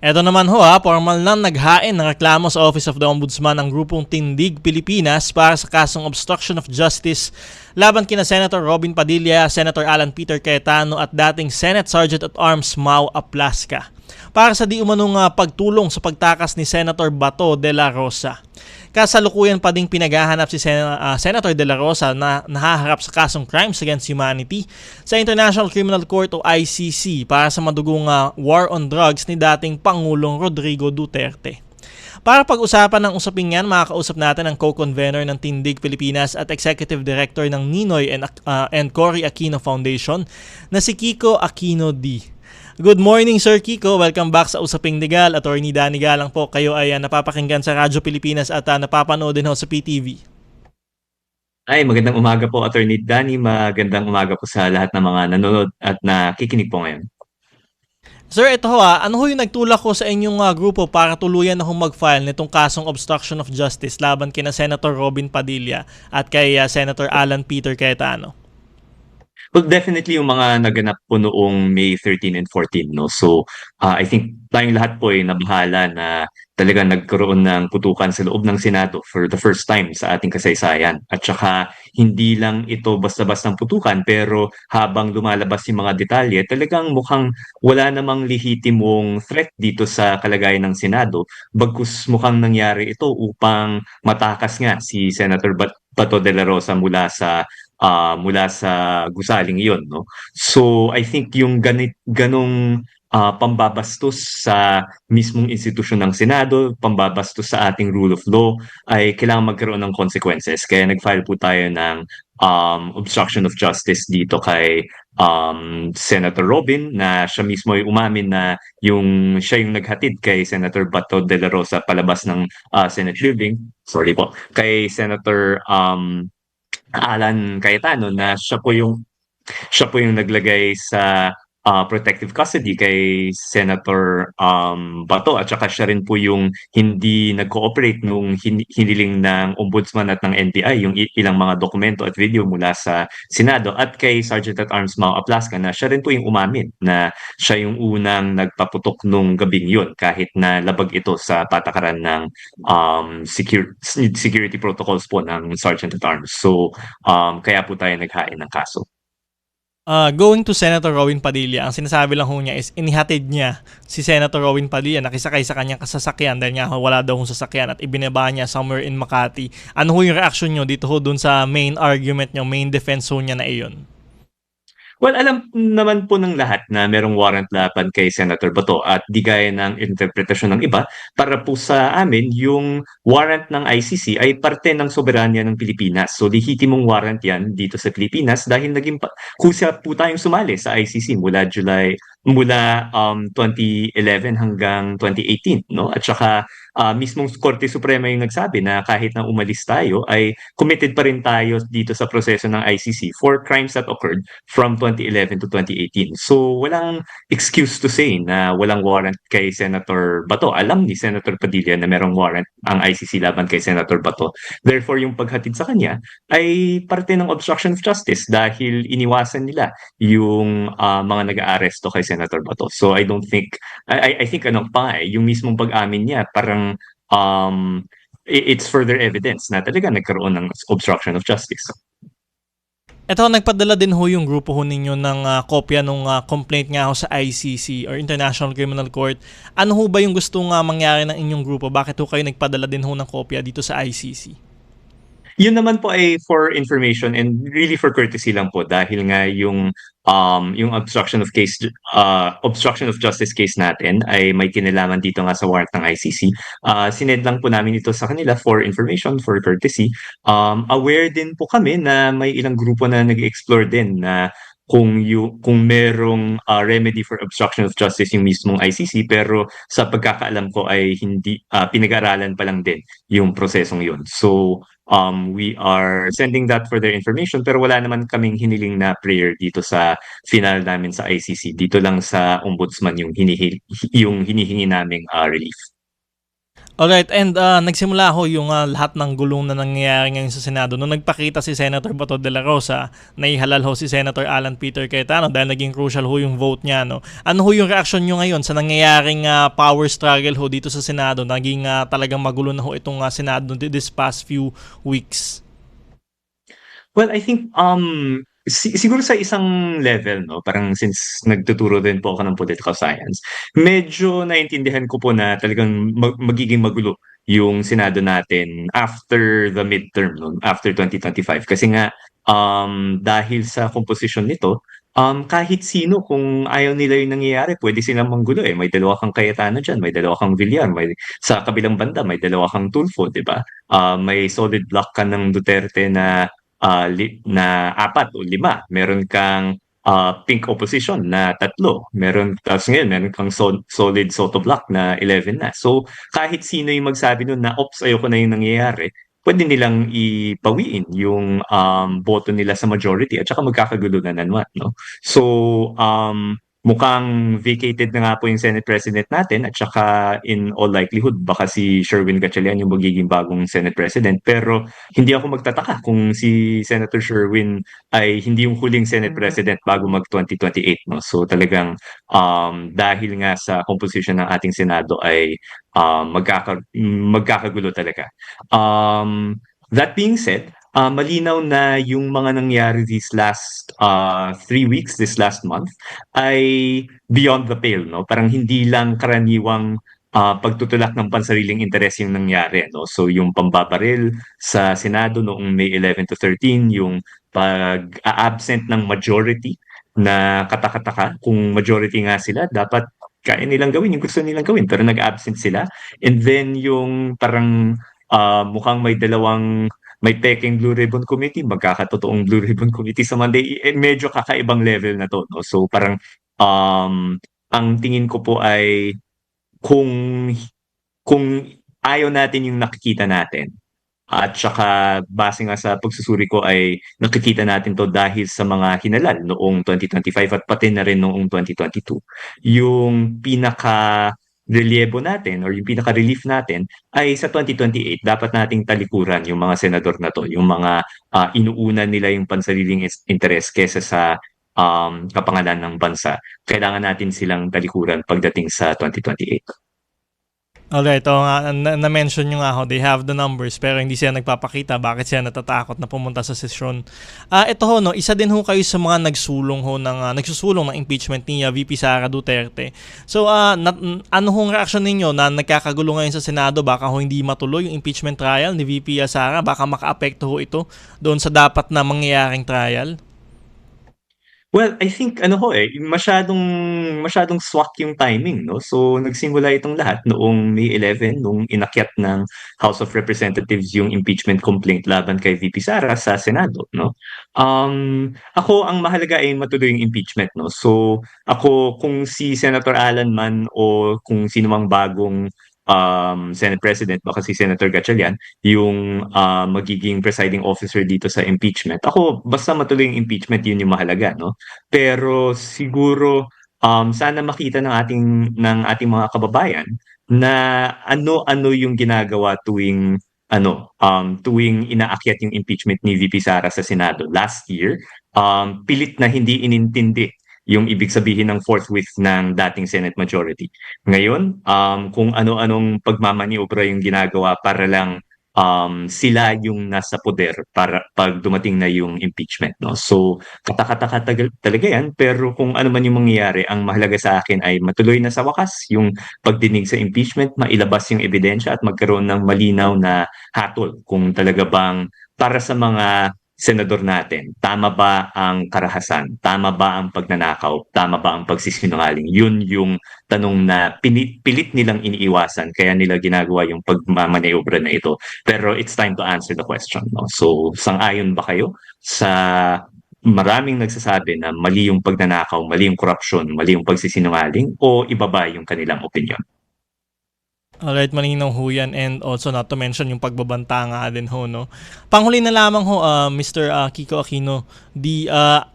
Eto naman ho formal nang naghain ng reklamo sa Office of the Ombudsman ang grupong Tindig Pilipinas para sa kasong obstruction of justice laban kina Senator Robin Padilla, Senator Alan Peter Cayetano at dating Senate Sergeant at Arms Mau Aplaska para sa di umanong pagtulong sa pagtakas ni Senator Bato de la Rosa. Kasalukuyan pa ding pinaghahanap si Senator De La Rosa na nahaharap sa kasong Crimes Against Humanity sa International Criminal Court o ICC para sa madugong war on drugs ni dating Pangulong Rodrigo Duterte. Para pag-usapan ng usaping yan, makakausap natin ang co-convener ng Tindig Pilipinas at Executive Director ng Ninoy and Cory Aquino Foundation na si Kiko Aquino D. Good morning, Sir Kiko. Welcome back sa Usaping Legal. Attorney Danny Galang po. Kayo ay napapakinggan sa Radyo Pilipinas at napapanood din ho sa PTV. Ay, magandang umaga po, Attorney Danny. Magandang umaga po sa lahat ng mga nanonood at nakikinig po ngayon. Sir, ito ho ano ho yung nagtulak ko sa inyong grupo para tuluyan na mag-file nitong kasong obstruction of justice laban kina Senator Robin Padilla at kay Senator Alan Peter Cayetano? Well, definitely yung mga naganap po noong May 13 and 14, no? So, I think tayong lahat po ay nabahala na talagang nagkaroon ng putukan sa loob ng Senado for the first time sa ating kasaysayan. At saka, hindi lang ito basta-bastang putukan, pero habang lumalabas yung mga detalye, talagang mukhang wala namang lehitimong threat dito sa kalagayan ng Senado. Bagkus mukhang nangyari ito upang matakas nga si Senator Bato de la Rosa mula sa gusaling iyon, no? So I think yung ganong pambabastos sa mismong institusyon ng Senado, pambabastos sa ating rule of law ay kailangan magkaroon ng consequences. Kaya nag-file po tayo ng obstruction of justice dito kay Senator Robin, na siya mismo ay umamin na siya yung naghatid kay Senator Bato de la Rosa palabas ng Senate building. Sorry po. Kay Senator Alan Cayetano, na siya po yung naglagay sa protective custody kay Senator Bato, at saka siya rin po yung hindi nag-cooperate nung hiniling ng Ombudsman at ng NBI yung ilang mga dokumento at video mula sa Senado, at kay Sergeant at Arms Mau Aplaska, na siya rin po yung umamin na siya yung unang nagpaputok nung gabing yun kahit na labag ito sa patakaran ng security protocols po ng Sergeant at Arms. So kaya po tayo naghain ng kaso. Going to Senator Robin Padilla, ang sinasabi lang ho niya is inihatid niya si Senator Robin Padilla, nakisakay sa kanyang kasasakyan dahil nga wala daw hong sasakyan at ibinaba niya somewhere in Makati. Ano ho yung reaction niyo dito ho dun sa main argument niyo, main defense ho niya na iyon? Well, alam naman po ng lahat na merong warrant laban kay Senator Bato, at di gaya ng interpretasyon ng iba, para po sa amin, yung warrant ng ICC ay parte ng soberanya ng Pilipinas. So, lehitimong warrant yan dito sa Pilipinas dahil kusa po tayong sumali sa ICC mula 2011 hanggang 2018, no? At saka mismong Korte Suprema yung nagsabi na kahit na umalis tayo ay committed pa rin tayo dito sa proseso ng ICC for crimes that occurred from 2011 to 2018. So walang excuse to say na walang warrant kay Senator Bato. Alam ni Senator Padilla na merong warrant ang ICC laban kay Senator Bato. Therefore, yung paghatid sa kanya ay parte ng obstruction of justice dahil iniwasan nila yung mga nag-aaresto kay Senator Bato. So I don't think, I think yung mismong pag-amin niya parang it's further evidence na talaga nagkaroon ng obstruction of justice. Ito, nagpadala din ho yung grupo ho ninyo ng kopya ng complaint nga ho sa ICC or International Criminal Court. Ano ho ba yung gusto nga mangyari ng inyong grupo? Bakit ho kayo nagpadala din ho ng kopya dito sa ICC? Yun naman po ay for information and really for courtesy lang po, dahil nga yung obstruction of justice case natin ay may kinalaman dito nga sa warrant ng ICC. Sinend lang po namin ito sa kanila for information, for courtesy. Aware din po kami na may ilang grupo na nag-explore din na kung merong remedy for obstruction of justice yung mismong ICC, pero sa pagkakaalam ko ay hindi pinag-aralan pa lang din yung prosesong yun. So we are sending that for their information, pero wala naman kaming hiniling na prayer dito sa final namin sa ICC. Dito lang sa Ombudsman yung hinihingi naming relief. Alright, and nagsimula ho yung lahat ng gulong na nangyayari ngayon sa Senado. Nung nagpakita si Senator Bato de la Rosa, naihalal ho si Senator Alan Peter Cayetano dahil naging crucial ho yung vote niya. No? Ano ho yung reaction nyo ngayon sa nangyayaring power struggle ho dito sa Senado? Naging talagang magulo na ho itong Senado this past few weeks. Well, I think, siguro sa isang level 'no, parang since nagtuturo din po ako ng political science, medyo naintindihan ko po na talagang magiging magulo yung Senado natin after the midterm 'no, after 2025. Kasi nga, dahil sa komposisyon nito, kahit sino kung ayaw nila yung nangyayari pwede silang manggulo, eh. May dalawa kang Cayetano diyan, may dalawa kang Villar, may sa kabilang banda may dalawa kang Tulfo, 'di ba? May solid block ka ng Duterte na na 4 o 5. Meron kang pink opposition na 3. Tapos ngayon meron kang solid Soto block na 11 na. So kahit sino yung magsabi nun na, "Ops, ayoko na yung nangyayari," pwede nilang ipawiin yung boto nila sa majority at saka magkakagulo na naman, no? So, mukhang vacated na nga po yung Senate President natin at saka in all likelihood baka si Sherwin Gatchalian yung magiging bagong Senate President. Pero hindi ako magtataka kung si Senator Sherwin ay hindi yung huling Senate President bago mag 2028, no? So talagang dahil nga sa composition ng ating Senado ay magkakagulo talaga. That being said, malinaw na yung mga nangyari these last 3 weeks, this last month, ay beyond the pale, no? Parang hindi lang karaniwang pagtutulak ng pansariling interes yung nangyari, no? So yung pambabaril sa Senado noong May 11 to 13, yung pag-absent ng majority na katakataka, kung majority nga sila, dapat kaya nilang gawin yung gusto nilang gawin, pero nag-absent sila. And then yung parang mukhang may peking Blue Ribbon Committee, magkakatotoong Blue Ribbon Committee sa Monday, medyo kakaibang level na to, no? So parang ang tingin ko po ay kung kung ayaw natin yung nakikita natin at saka base nga sa pagsusuri ko ay nakikita natin 'to dahil sa mga hinalal noong 2025 at pati na rin noong 2022. Yung pinaka-relyebo natin or yung pinaka-relief natin ay sa 2028 dapat nating talikuran yung mga senador na 'to, yung mga inuuna nila yung pansariling interes kaysa sa kapakanan ng bansa. Kailangan natin silang talikuran pagdating sa 2028. Alright, oo nga, na-mention nyo nga ho, they have the numbers pero hindi sila nagpapakita bakit sila natatakot na pumunta sa sesyon. Ito ho, no, isa din ho kayo sa mga nagsusulong ng impeachment ni VP Sara Duterte. So, ano hong reaction ninyo na nagkakagulo ngayon sa Senado? Baka ho hindi matuloy yung impeachment trial ni VP Sara? Baka maka-apekto ho ito doon sa dapat na mangyayaring trial? Well, I think ano ho, eh, masyadong swak yung timing 'no. So, nagsimula itong lahat noong May 11 nung inakyat ng House of Representatives yung impeachment complaint laban kay VP Sara sa Senado 'no. Ako ang mahalaga ay matuloy yung impeachment 'no. So, ako kung si Senator Alan man o kung sino mang bagong Senate President, baka si Senator Gatchalian, yung magiging presiding officer dito sa impeachment. Ako, basta matuloy yung impeachment, yun yung mahalaga, no? Pero siguro, sana makita ng ating mga kababayan na ano-ano yung ginagawa tuwing inaakyat yung impeachment ni VP Sara sa Senado last year. Pilit na hindi inintindi yung ibig sabihin ng forthwith ng dating Senate majority. Ngayon, kung ano-anong pagmamaniobra yung ginagawa para lang sila yung nasa poder para pag dumating na yung impeachment, no? So, katakataka talaga yan, pero kung ano man yung mangyayari, ang mahalaga sa akin ay matuloy na sa wakas yung pagdinig sa impeachment, mailabas yung ebidensya at magkaroon ng malinaw na hatol kung talaga bang para sa mga senador natin, tama ba ang karahasan? Tama ba ang pagnanakaw? Tama ba ang pagsisinungaling? Yun yung tanong na pilit nilang iniiwasan kaya nila ginagawa yung pagmamaniobra na ito. Pero it's time to answer the question, no? So, sang-ayon ba kayo sa maraming nagsasabi na mali yung pagnanakaw, mali yung korupsyon, mali yung pagsisinungaling o iba ba yung kanilang opinyon? Alright, malinaw ho yan, and also not to mention yung pagbabanta nga din ho, no? Panghuli na lamang ho, Mr. Kiko Aquino,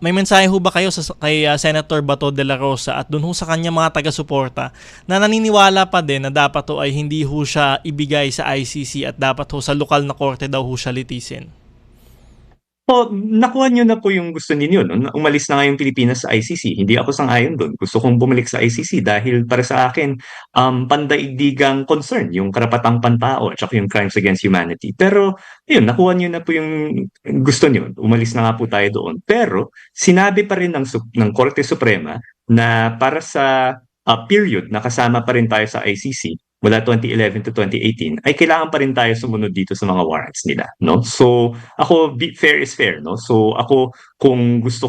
may mensahe ho ba kayo kay Senator Bato de la Rosa at dun ho sa kanya mga taga-suporta na naniniwala pa din na dapat ho ay hindi ho siya ibigay sa ICC at dapat ho sa lokal na korte daw ho siya litisin? Nakuha niyo na po yung gusto ninyo, no? Umalis na nga yung Pilipinas sa ICC. Hindi ako sang-ayon doon. Gusto kong bumalik sa ICC dahil para sa akin, pandaigdigang concern, yung karapatang pantao at saka yung crimes against humanity. Pero, yun, nakuha niyo na po yung gusto niyo. Umalis na nga po tayo doon. Pero, sinabi pa rin ng Korte Suprema na para sa period na kasama pa rin tayo sa ICC, mula 2011 to 2018, ay kailangan pa rin tayo sumunod dito sa mga warrants nila, no? So, ako, fair is fair, no? So ako, kung gusto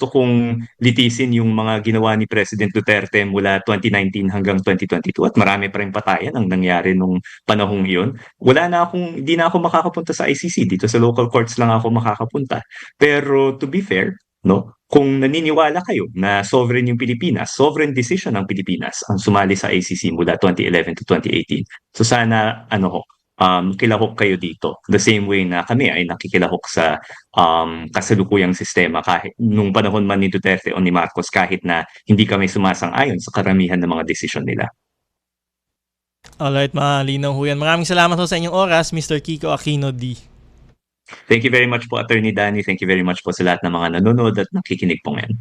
kong litisin yung mga ginawa ni President Duterte mula 2019 hanggang 2022 at marami pa ring patayan ang nangyari nung panahong iyon, hindi na ako makakapunta sa ICC. Dito sa local courts lang ako makakapunta. Pero to be fair, no? Kung naniniwala kayo na sovereign yung Pilipinas, sovereign decision ng Pilipinas ang sumali sa ICC mula 2011 to 2018. So sana kilahok kayo dito. The same way na kami ay nakikilahok sa kasalukuyang sistema kahit nung panahon man ni Duterte o ni Marcos, kahit na hindi kami sumasang-ayon sa karamihan ng mga desisyon nila. Alright, malinaw ho yan. Maraming salamat ho sa inyong oras, Mr. Kiko Aquino D. Thank you very much po, Attorney Danny. Thank you very much po sa lahat ng mga nanonood at nakikinig po ngayon.